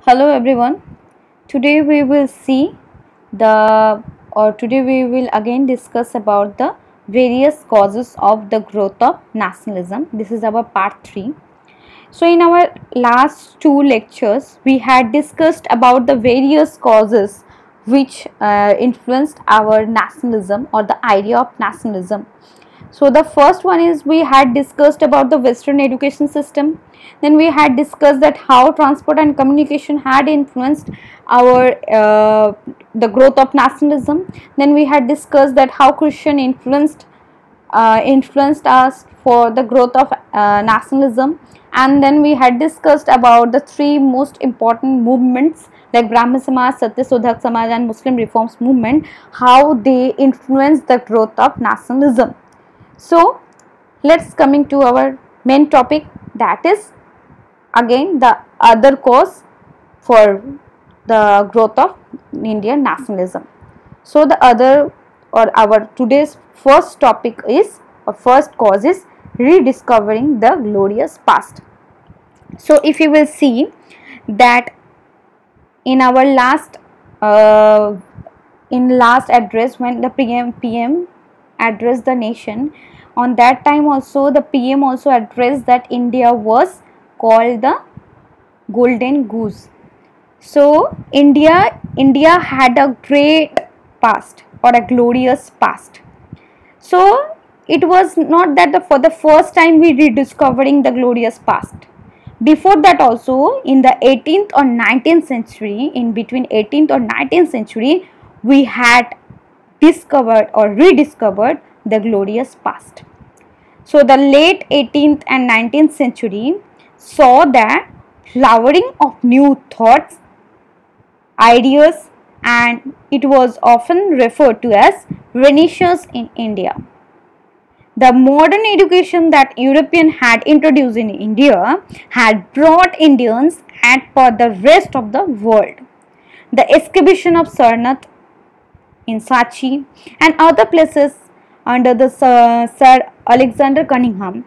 Hello everyone. Today we will see today we will again discuss about the various causes of the growth of nationalism. This is our part 3. So in our last two lectures we had discussed about the various causes which influenced our nationalism or the idea of nationalism. So the first one is we had discussed about the Western education system. Then we had discussed that how transport and communication had influenced our the growth of nationalism. Then we had discussed that how Christian influenced us for the growth of nationalism. And then we had discussed about the three most important movements like Brahmin Samaj, Satyasodhak Samaj and Muslim Reforms movement, how they influenced the growth of nationalism. So let's coming to our main topic, that is again the other cause for the growth of Indian nationalism. So the other or our today's first topic is or first cause is rediscovering the glorious past. So if you will see that in our last address when the PM addressed the nation, on that time also the PM also addressed that India was called the golden goose. So India had a great past or a glorious past. So it was not that for the first time we rediscovering the glorious past. Before that also in the 18th or 19th century, in between 18th or 19th century, we had discovered or rediscovered the glorious past. So the late 18th and 19th century saw the flowering of new thoughts, ideas, and it was often referred to as Renaissance in India. The modern education that European had introduced in India had brought Indians and for the rest of the world. The excavation of Sarnath in Sanchi and other places under the Sir Alexander Cunningham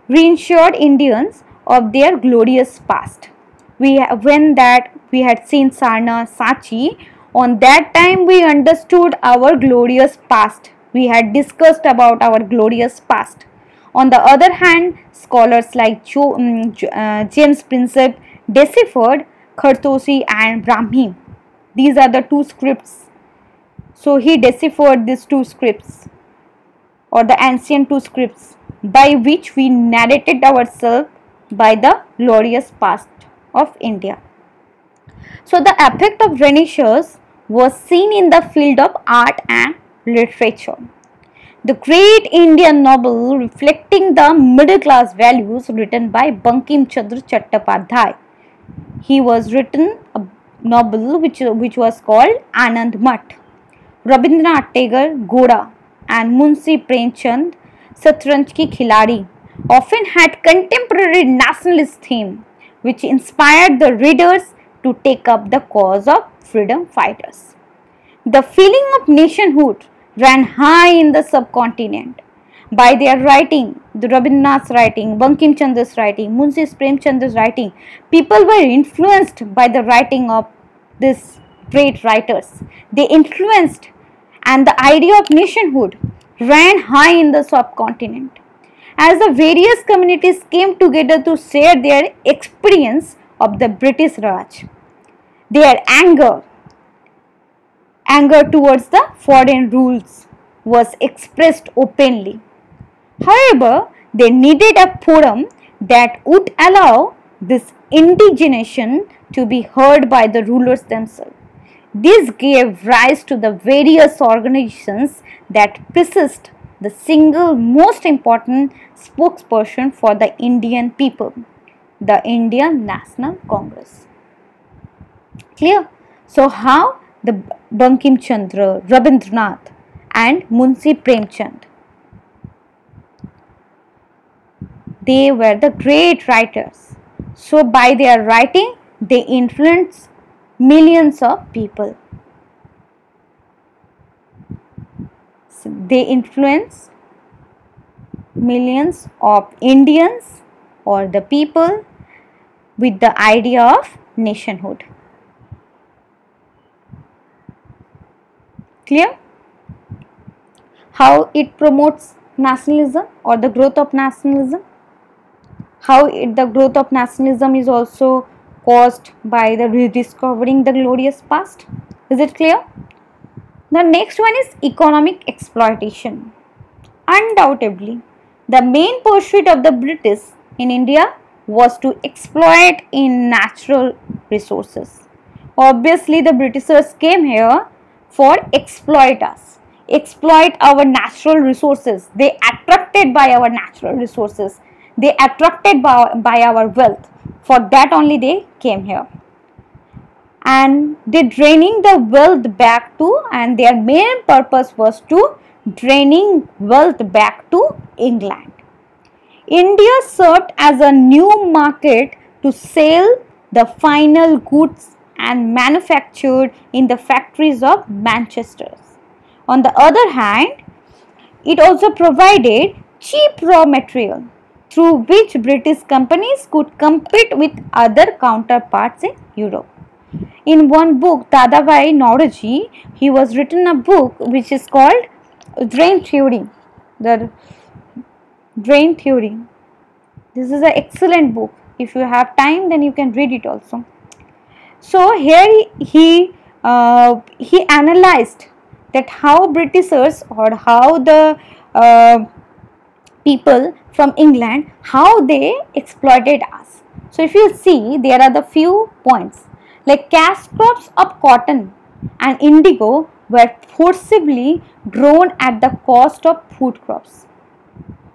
reassured Indians of their glorious past. When we had seen Sarnath, Sanchi, on that time we understood our glorious past. We had discussed about our glorious past. On the other hand, scholars like James Prinsep deciphered Khartosi and Brahmi. These are the two scripts. So he deciphered these two scripts or the ancient two scripts by which we narrated ourselves by the glorious past of India. So the effect of Renaissance was seen in the field of art and literature. The great Indian novel reflecting the middle class values written by Bankim Chandra Chattopadhyay. He was written a novel which was called Anand Math. Rabindranath Tagore, Ghoda, and Munshi Premchand, Satranj Ki Khiladi, often had contemporary nationalist theme which inspired the readers to take up the cause of freedom fighters. The feeling of nationhood ran high in the subcontinent. By their writing, the Rabindranath's writing, Bankim Chandra's writing, Munshi Premchand's writing, people were influenced by the writing of these great writers. They influenced, and the idea of nationhood ran high in the subcontinent. As the various communities came together to share their experience of the British Raj, their anger towards the foreign rules was expressed openly. However, they needed a forum that would allow this indignation to be heard by the rulers themselves. This gave rise to the various organizations that persist the single most important spokesperson for the Indian people, the Indian National Congress. Clear? So how the Bankim Chandra, Rabindranath and Munshi Premchand, they were the great writers. So by their writing they influenced millions of people. So they influenced millions of Indians or the people with the idea of nationhood. Clear? How it promotes nationalism or the growth of nationalism? How the growth of nationalism is also caused by the rediscovering the glorious past? Is it clear? The next one is economic exploitation. Undoubtedly, the main pursuit of the British in India was to exploit in natural resources. Obviously, the Britishers came here for exploit us, exploit our natural resources. They attracted by our natural resources. They attracted by our wealth. For that only they came here. And they draining the wealth back to, and their main purpose was to draining wealth back to England. India served as a new market to sell the final goods and manufactured in the factories of Manchester. On the other hand, it also provided cheap raw material through which British companies could compete with other counterparts in Europe. In one book, Dadabhai Naoroji, he was written a book which is called Drain Theory. The Drain Theory. This is an excellent book. If you have time, then you can read it also. So here he analyzed that how Britishers or how the people from England, how they exploited us. So if you see, there are the few points like cash crops of cotton and indigo were forcibly grown at the cost of food crops.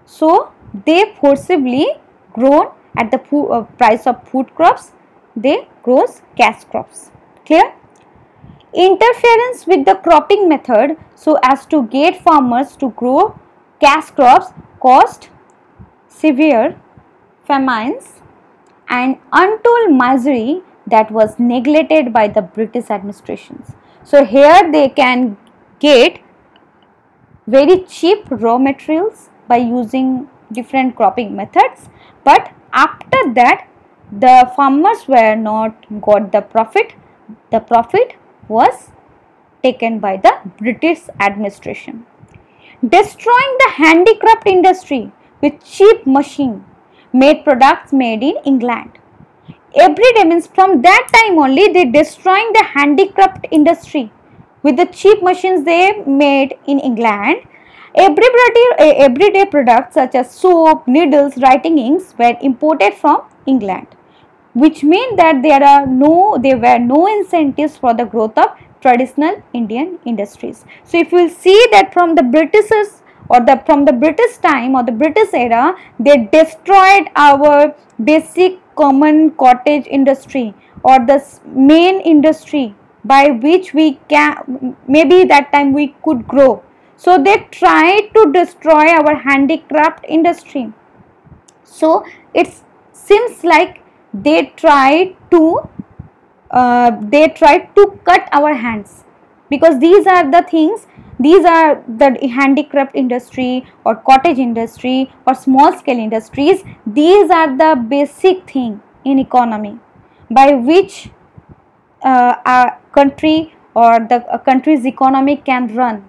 So they forcibly grown at the price of food crops, they grows cash crops. Clear? Interference with the cropping method so as to get farmers to grow cash crops caused severe famines and untold misery that was neglected by the British administrations. So here they can get very cheap raw materials by using different cropping methods, but after that the farmers were not got the profit. The profit was taken by the British administration. Destroying the handicraft industry with cheap machine made products made in England. Every day means from that time only they destroying the handicraft industry with the cheap machines they made in England. Everyday products such as soap, needles, writing inks were imported from England, which means that there were no incentives for the growth of traditional Indian industries. So if you will see that from the Britishers or from the British time or the British era, they destroyed our basic common cottage industry or the main industry by which we can, maybe that time we could grow. So they tried to destroy our handicraft industry. So it seems like they tried to cut our hands, because these are the things, these are the handicraft industry or cottage industry or small scale industries. These are the basic thing in economy by which a country or the country's economy can run.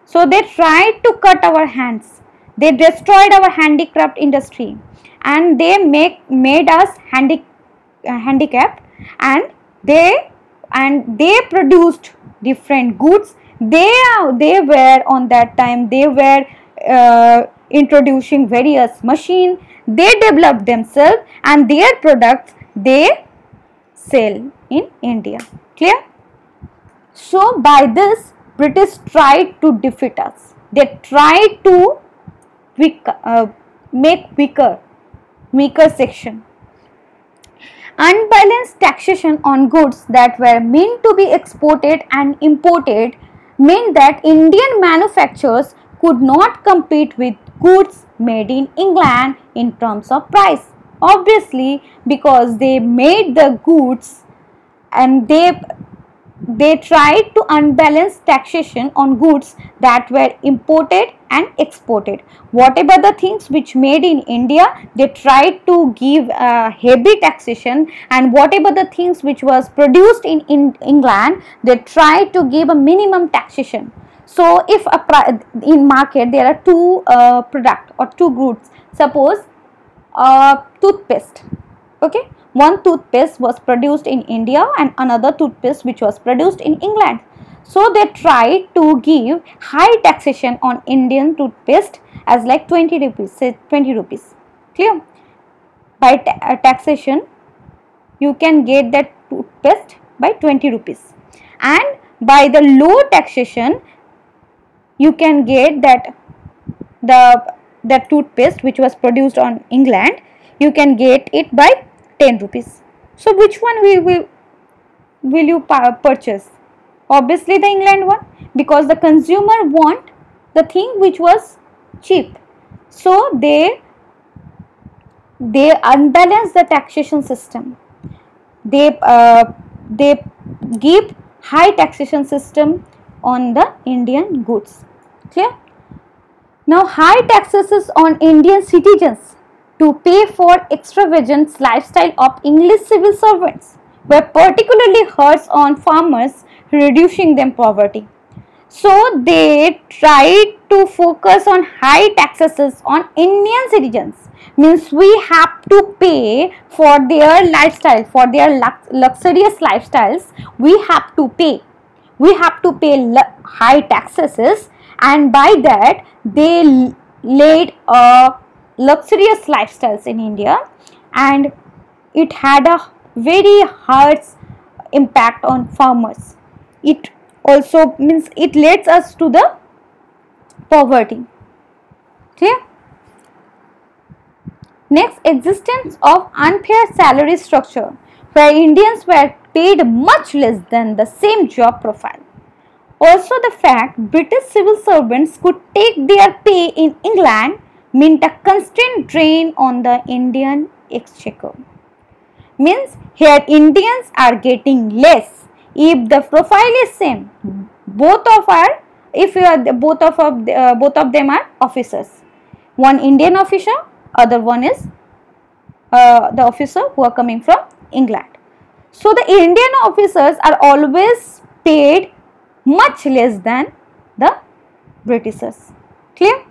So they tried to cut our hands. They destroyed our handicraft industry and they made us handicapped, and they produced different goods. They were on that time, they were introducing various machines. They developed themselves and their products they sell in India. Clear? So by this British tried to defeat us. They tried to make weaker section. Unbalanced taxation on goods that were meant to be exported and imported meant that Indian manufacturers could not compete with goods made in England in terms of price. Obviously, because they made the goods and they they tried to unbalance taxation on goods that were imported and exported. Whatever the things which made in India, they tried to give heavy taxation, and whatever the things which was produced in England, they tried to give a minimum taxation. So if in market there are two product or two goods, suppose toothpaste, okay, one toothpaste was produced in India and another toothpaste which was produced in England. So they tried to give high taxation on Indian toothpaste as like 20 rupees, say 20 rupees. Clear? By taxation, you can get that toothpaste by 20 rupees, and by the low taxation, you can get that the toothpaste which was produced on England, you can get it by 10 rupees. So which one will you purchase? Obviously the England one, because the consumer want the thing which was cheap. So they unbalance the taxation system. They give high taxation system on the Indian goods. Clear? Now high taxes on Indian citizens to pay for extravagant lifestyle of English civil servants were particularly harsh on farmers, reducing them poverty. So they tried to focus on high taxes on Indian citizens, means we have to pay for their lifestyle, for their luxurious lifestyles. We have to pay high taxes, and by that they laid luxurious lifestyles in India, and it had a very harsh impact on farmers. It also means it leads us to the poverty. Clear? Next, existence of unfair salary structure, where Indians were paid much less than the same job profile. Also, the fact British civil servants could take their pay in England meant a constant drain on the Indian exchequer. Means here Indians are getting less. If the profile is same, both of them are officers. One Indian officer, other one is the officer who are coming from England. So the Indian officers are always paid much less than the Britishers. Clear?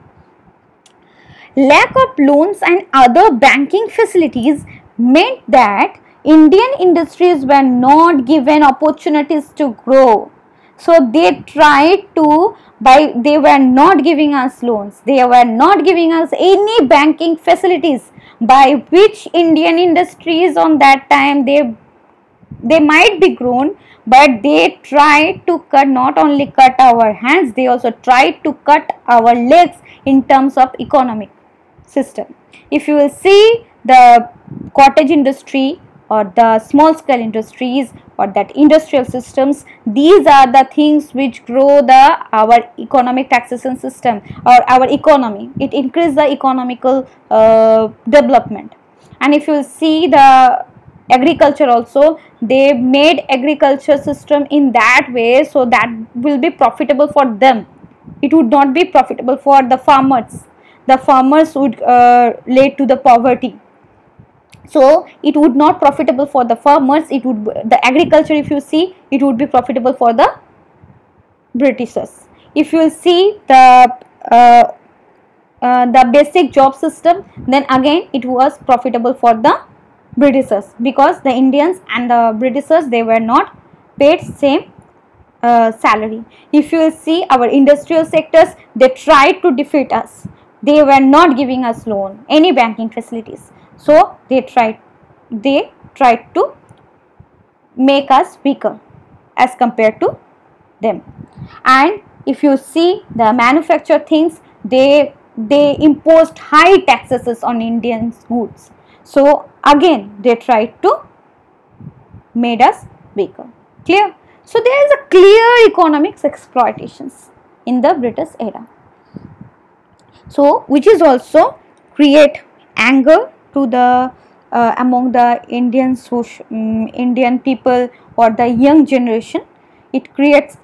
Lack of loans and other banking facilities meant that Indian industries were not given opportunities to grow. So they tried to they were not giving us loans, they were not giving us any banking facilities, by which Indian industries on that time they might be grown, but they tried to cut, not only cut our hands, they also tried to cut our legs in terms of economic system. If you will see the cottage industry or the small scale industries or that industrial systems, these are the things which grow our economic taxation system or our economy. It increases the economical development. And if you see the agriculture also, they made agriculture system in that way, so that will be profitable for them. It would not be profitable for the farmers. The farmers would lead to the poverty. So it would not profitable for the farmers. It would, the agriculture, if you see, it would be profitable for the Britishers. If you will see the basic job system, then again it was profitable for the Britishers, because the Indians and the Britishers, they were not paid same salary. If you will see our industrial sectors, they tried to defeat us. They were not giving us loan, any banking facilities. So they tried to make us weaker as compared to them. And if you see the manufactured things, they imposed high taxes on Indian goods. So again they tried to made us weaker. Clear? So there is a clear economics exploitations in the British era. So which is also create anger to the among the Indian people or the young generation, it creates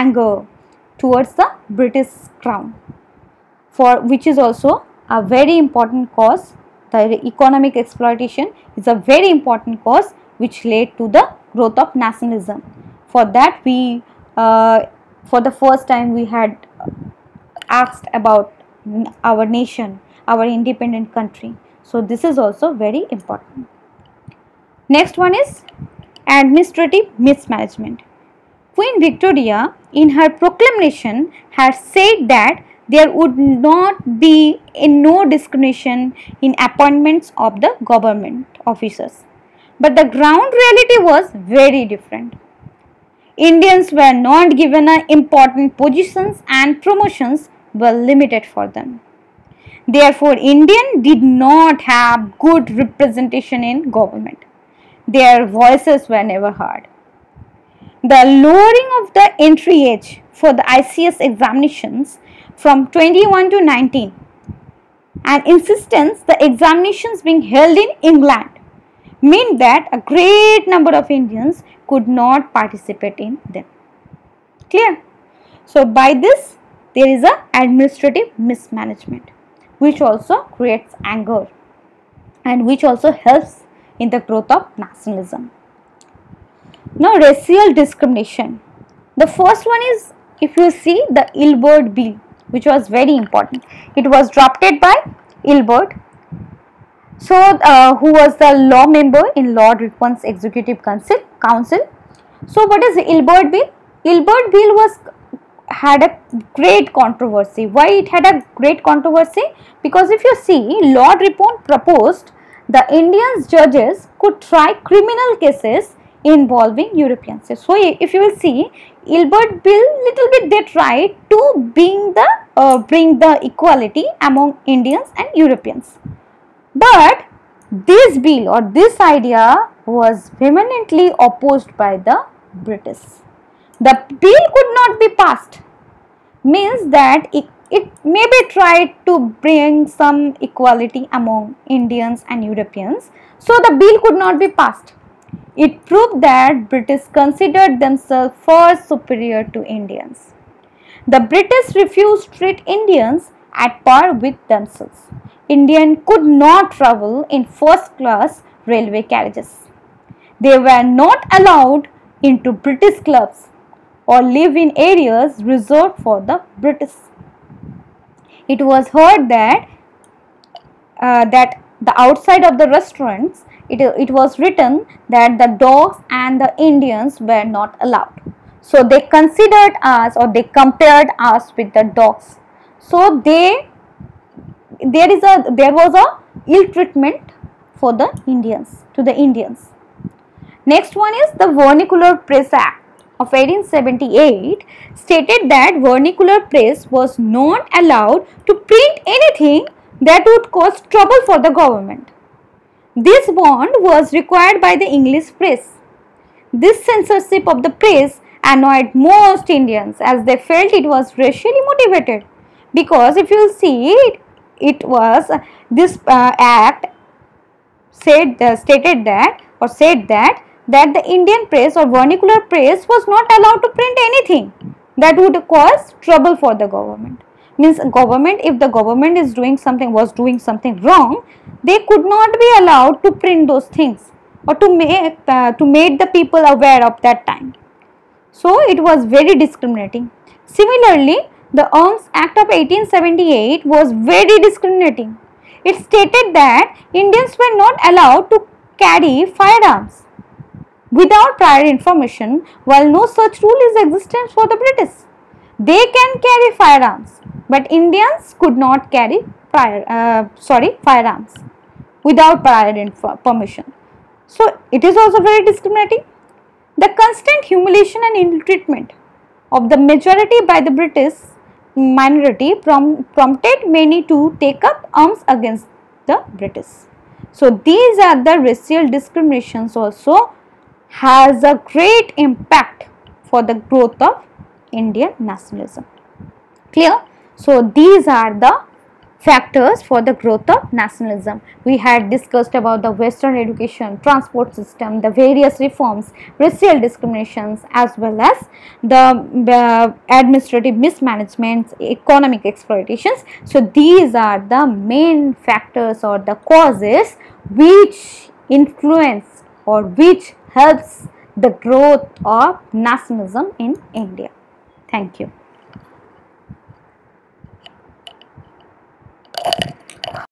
anger towards the British crown, for which is also a very important cause. The economic exploitation is a very important cause which led to the growth of nationalism. For that we for the first time we had asked about our nation, our independent country. So this is also very important. Next one is administrative mismanagement. Queen Victoria in her proclamation had said that there would not be no discrimination in appointments of the government officers. But the ground reality was very different. Indians were not given important positions and promotions were limited for them. Therefore, Indians did not have good representation in government. Their voices were never heard. The lowering of the entry age for the ICS examinations from 21 to 19 and insistence the examinations being held in England meant that a great number of Indians could not participate in them. Clear? So by this there is a administrative mismanagement which also creates anger and which also helps in the growth of nationalism. Now racial discrimination. The first one is, if you see, the Ilbert Bill, which was very important. It was drafted by Ilbert, so who was the law member in Lord Ripon's Executive Council. So what is the Ilbert Bill? Ilbert Bill had a great controversy. Why it had a great controversy? Because if you see, Lord Ripon proposed the Indian judges could try criminal cases involving Europeans. So if you will see, Ilbert Bill little bit they tried to bring the equality among Indians and Europeans. But this bill or this idea was vehemently opposed by the British. The bill could not be passed, means that it maybe tried to bring some equality among Indians and Europeans. So the bill could not be passed. It proved that British considered themselves far superior to Indians. The British refused to treat Indians at par with themselves. Indians could not travel in first class railway carriages. They were not allowed into British clubs or live in areas reserved for the British. It was heard that the outside of the restaurants, it was written that the dogs and the Indians were not allowed. So they considered us, or they compared us with the dogs. So there was a ill treatment for the Indians, to the Indians. Next one is the Vernacular Press Act of 1878 stated that vernacular press was not allowed to print anything that would cause trouble for the government. This bond was required by the English press. This censorship of the press annoyed most Indians as they felt it was racially motivated, because if you see it was this act said that the Indian press or vernacular press was not allowed to print anything that would cause trouble for the government. Means government, if the government was doing something wrong, they could not be allowed to print those things or to make the people aware of that time. So it was very discriminating. Similarly, the Arms Act of 1878 was very discriminating. It stated that Indians were not allowed to carry firearms without prior information, while no such rule is existent for the British. They can carry firearms, but Indians could not carry firearms without prior permission. So it is also very discriminating. The constant humiliation and ill treatment of the majority by the British minority prompted many to take up arms against the British. So these are the racial discriminations also has a great impact for the growth of Indian nationalism. Clear? So these are the factors for the growth of nationalism. We had discussed about the Western education, transport system, the various reforms, racial discriminations, as well as the administrative mismanagements, economic exploitations. So these are the main factors or the causes which influence or which helps the growth of nationalism in India. Thank you.